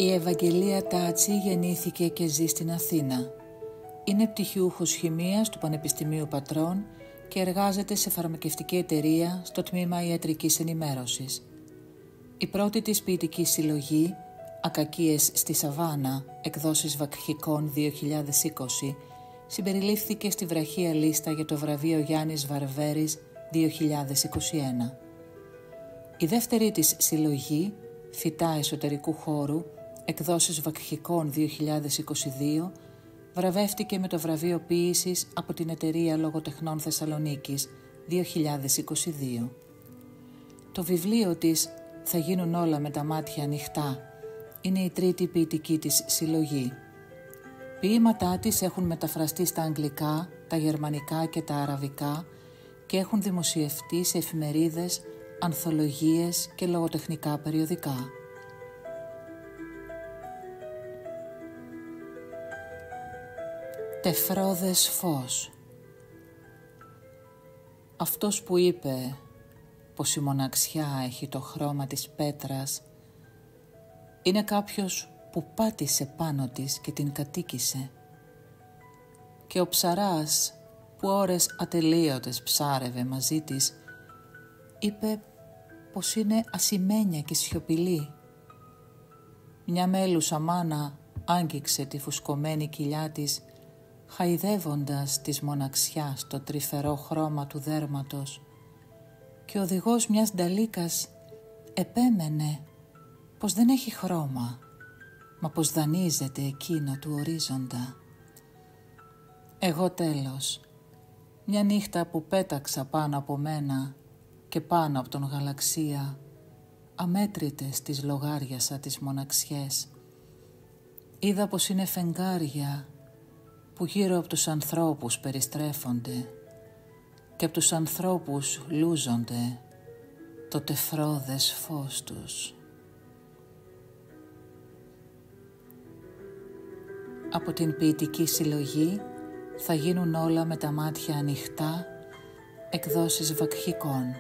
Η Ευαγγελία Τάτσι γεννήθηκε και ζει στην Αθήνα. Είναι πτυχιούχος χημείας του Πανεπιστημίου Πατρών και εργάζεται σε φαρμακευτική εταιρεία στο τμήμα ιατρικής ενημέρωσης. Η πρώτη της ποιητική συλλογή, «Ακακίες στη Σαββάνα», εκδόσεις Βακχικών 2020, συμπεριλήφθηκε στη βραχία λίστα για το βραβείο Γιάννης Βαρβέρης 2021. Η δεύτερη της συλλογή, «Φυτά εσωτερικού χώρου», εκδόσεις Βακχικών 2022, βραβεύτηκε με το βραβείο ποίησης από την Εταιρεία Λογοτεχνών Θεσσαλονίκης 2022. Το βιβλίο της «Θα γίνουν όλα με τα μάτια ανοιχτά» είναι η τρίτη ποιητική της συλλογή. Ποίηματά της έχουν μεταφραστεί στα αγγλικά, τα γερμανικά και τα αραβικά και έχουν δημοσιευτεί σε εφημερίδες, ανθολογίες και λογοτεχνικά περιοδικά. Τεφρώδες φως. Αυτός που είπε πως η μοναξιά έχει το χρώμα της πέτρας είναι κάποιος που πάτησε πάνω της και την κατοίκησε, και ο ψαράς που ώρες ατελείωτες ψάρευε μαζί της είπε πως είναι ασημένια και σιωπηλή. Μια μέλουσα μάνα άγγιξε τη φουσκωμένη κοιλιά της, χαϊδεύοντας της μοναξιάς το τρυφερό χρώμα του δέρματος, και ο οδηγός μιας νταλίκας επέμενε πως δεν έχει χρώμα, μα πως δανείζεται εκείνο του ορίζοντα. Εγώ τέλος, μια νύχτα που πέταξα πάνω από μένα και πάνω από τον γαλαξία, αμέτρητες τις λογάριασα τις μοναξιές. Είδα πως είναι φεγγάρια που γύρω από τους ανθρώπους περιστρέφονται και από τους ανθρώπους λούζονται το τεφρώδες φως τους. Από την ποιητική συλλογή «Θα γίνουν όλα με τα μάτια ανοιχτά», εκδόσεις Βακχικών.